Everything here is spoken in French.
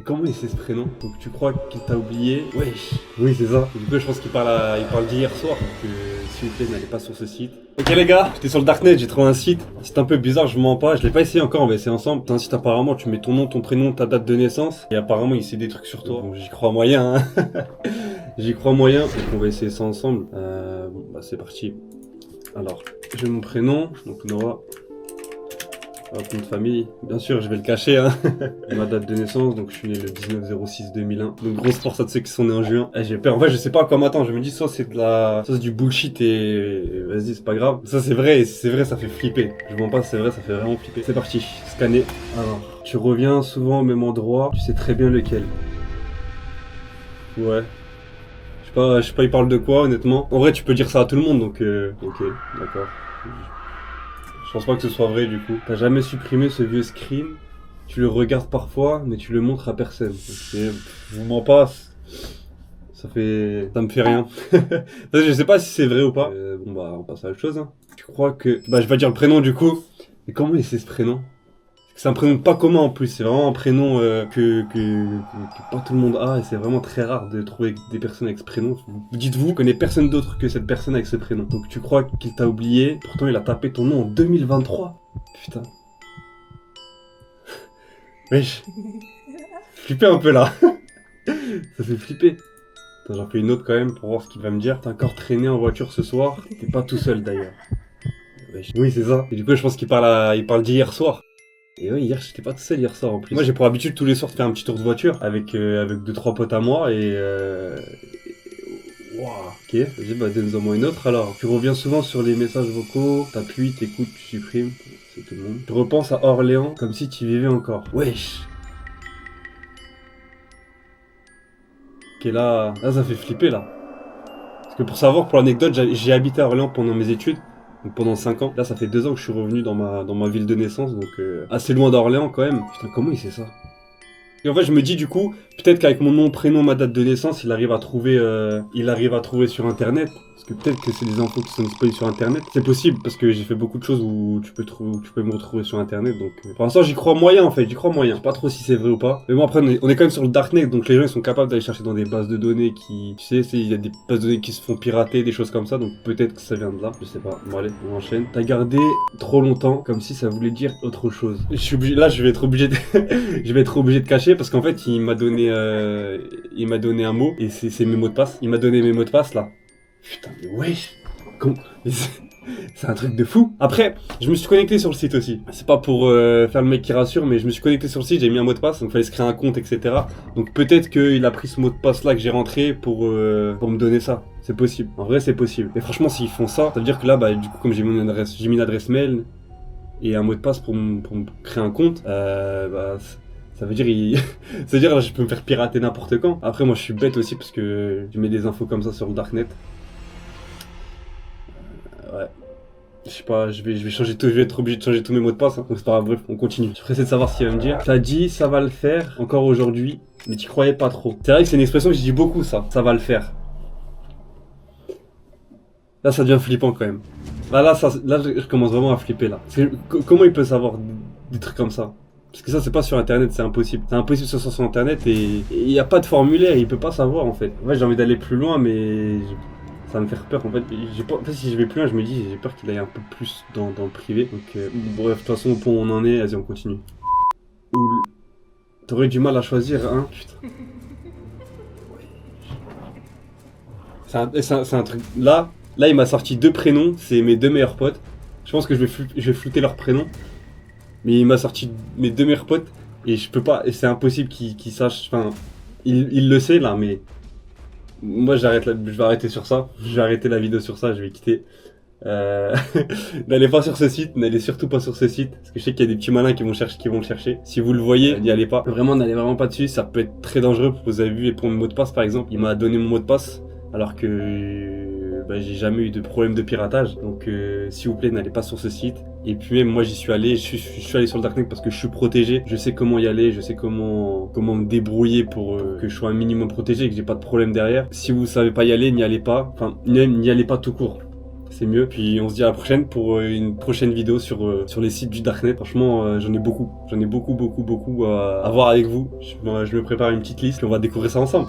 Et comment il sait ce prénom? Donc tu crois qu'il t'a oublié? Wesh. Oui, c'est ça. Du coup, je pense qu'il parle d'hier soir. Donc s'il vous plaît, n'allez pas sur ce site. Ok les gars, j'étais sur le Darknet, j'ai trouvé un site. C'est un peu bizarre, je mens pas. Je l'ai pas essayé encore, on va essayer ensemble. C'est un site apparemment, tu mets ton nom, ton prénom, ta date de naissance. Et apparemment, il sait des trucs sur toi. Bon, j'y crois moyen, hein. J'y crois moyen. Donc on va essayer ça ensemble. Bon, bah c'est parti. Alors, j'ai mon prénom, donc Noah. Hop, nom de famille, bien sûr, je vais le cacher, hein. Ma date de naissance, donc je suis né le 19/06/2001. Donc grosse force à ceux qui sont nés en juin. J'ai peur. En fait, je sais pas à quoi m'attendre. Je me dis soit c'est du bullshit et vas-y, c'est pas grave. Ça c'est vrai, et si c'est vrai, ça fait flipper. Je mens pas, c'est vrai, ça fait vraiment flipper. C'est parti, scanner. Alors, tu reviens souvent au même endroit, tu sais très bien lequel. Ouais. Je sais pas, il parle de quoi, honnêtement. En vrai, tu peux dire ça à tout le monde, donc ok, d'accord. Je pense pas que ce soit vrai du coup. T'as jamais supprimé ce vieux screen. Tu le regardes parfois, mais tu le montres à personne. Je vous mens pas. Ça me fait rien. Je sais pas si c'est vrai ou pas. Bon bah on passe à autre chose. Hein. Tu crois que... Bah je vais dire le prénom du coup. Mais comment il sait ce prénom? C'est un prénom pas commun en plus, c'est vraiment un prénom que pas tout le monde a et c'est vraiment très rare de trouver des personnes avec ce prénom. Dites-vous, je connais personne d'autre que cette personne avec ce prénom. Donc tu crois qu'il t'a oublié, pourtant il a tapé ton nom en 2023. Putain. Wesh. Flipper un peu là. Ça fait flipper. Attends, j'en fais une autre quand même pour voir ce qu'il va me dire. T'as encore traîné en voiture ce soir, t'es pas tout seul d'ailleurs. Wesh. Oui c'est ça. Et du coup je pense qu'il parle d'hier soir. Et ouais, hier, j'étais pas tout seul hier soir en plus. Moi, j'ai pour habitude tous les soirs de faire un petit tour de voiture avec 2-3 potes à moi et Wow. Ok, vas-y, bah donne-en moi une autre alors. Tu reviens souvent sur les messages vocaux, t'appuies, t'écoutes, tu supprimes. C'est tout le monde. Tu repenses à Orléans comme si tu y vivais encore. Wesh. Ok, là, ça fait flipper là. Parce que pour l'anecdote, j'ai habité à Orléans pendant mes études. Donc pendant 5 ans. Là, ça fait 2 ans que je suis revenu dans ma ville de naissance, donc assez loin d'Orléans quand même. Putain, comment il sait ça? Et en fait, je me dis du coup, peut-être qu'avec mon nom, prénom, ma date de naissance, il arrive à trouver sur internet. Parce que peut-être que c'est des infos qui sont disponibles sur internet. C'est possible parce que j'ai fait beaucoup de choses où tu peux me retrouver sur internet. Donc pour l'instant, j'y crois moyen en fait, j'y crois moyen. Je sais pas trop si c'est vrai ou pas. Mais bon, après, on est quand même sur le darknet, donc les gens ils sont capables d'aller chercher dans des bases de données qui, tu sais, il y a des bases de données qui se font pirater, des choses comme ça. Donc peut-être que ça vient de là, je sais pas. Bon allez, on enchaîne. T'as gardé trop longtemps, comme si ça voulait dire autre chose. Là, je vais être obligé de, je vais être obligé de cacher parce qu'en fait, il m'a donné un mot et c'est mes mots de passe. Il m'a donné mes mots de passe là. Putain, mais wesh! C'est un truc de fou! Après, je me suis connecté sur le site aussi. C'est pas pour faire le mec qui rassure, mais je me suis connecté sur le site, j'ai mis un mot de passe, donc il fallait se créer un compte, etc. Donc peut-être qu'il a pris ce mot de passe là que j'ai rentré pour me donner ça. C'est possible. En vrai, c'est possible. Mais franchement, s'ils font ça, ça veut dire que là, bah, du coup, comme j'ai mis une adresse mail et un mot de passe pour me créer un compte, bah. Ça veut dire, ça veut dire là, je peux me faire pirater n'importe quand. Après, moi, je suis bête aussi parce que je mets des infos comme ça sur le darknet. Ouais. Je sais pas, je vais être obligé de changer tous mes mots de passe, hein. Donc c'est pas grave, bref, on continue. Je suis pressé de savoir ce qu'il va me dire. T'as dit ça va le faire encore aujourd'hui, mais t'y croyais pas trop. C'est vrai que c'est une expression que je dis beaucoup ça va le faire. Là ça devient flippant quand même. Là je commence vraiment à flipper là. Parce que, comment il peut savoir des trucs comme ça? Parce que ça c'est pas sur internet, c'est impossible. C'est impossible que ce soit sur internet et il y a pas de formulaire, il peut pas savoir en fait. Ouais, j'ai envie d'aller plus loin mais ça va me faire peur en fait. En fait, si je vais plus loin, je me dis j'ai peur qu'il aille un peu plus dans le privé. Donc bref, de toute façon, au point où on en est, vas-y, on continue. T'aurais du mal à choisir, hein? Putain. C'est un truc. Là, il m'a sorti 2 prénoms, c'est mes 2 meilleurs potes. Je pense que je vais flouter leurs prénoms. Mais il m'a sorti mes 2 meilleurs potes et je peux pas. Et c'est impossible qu'il sache. Enfin, il le sait là, mais. Moi je vais arrêter sur ça, je vais arrêter la vidéo sur ça, je vais quitter. N'allez pas sur ce site, n'allez surtout pas sur ce site, parce que je sais qu'il y a des petits malins qui vont le chercher. Si vous le voyez, n'y allez pas. Vraiment, n'allez vraiment pas dessus, ça peut être très dangereux. Vous avez vu, et pour mon mot de passe par exemple, il m'a donné mon mot de passe, alors que j'ai jamais eu de problème de piratage. Donc s'il vous plaît, n'allez pas sur ce site. Et puis même moi j'y suis allé, je suis allé sur le darknet parce que je suis protégé, je sais comment y aller, je sais comment me débrouiller pour que je sois un minimum protégé et que j'ai pas de problème derrière. Si vous savez pas y aller, n'y allez pas, enfin n'y allez pas tout court. c'est mieux. Puis on se dit à la prochaine pour une prochaine vidéo sur les sites du Darknet. Franchement, j'en ai beaucoup. J'en ai beaucoup à voir avec vous. Je me prépare une petite liste et on va découvrir ça ensemble.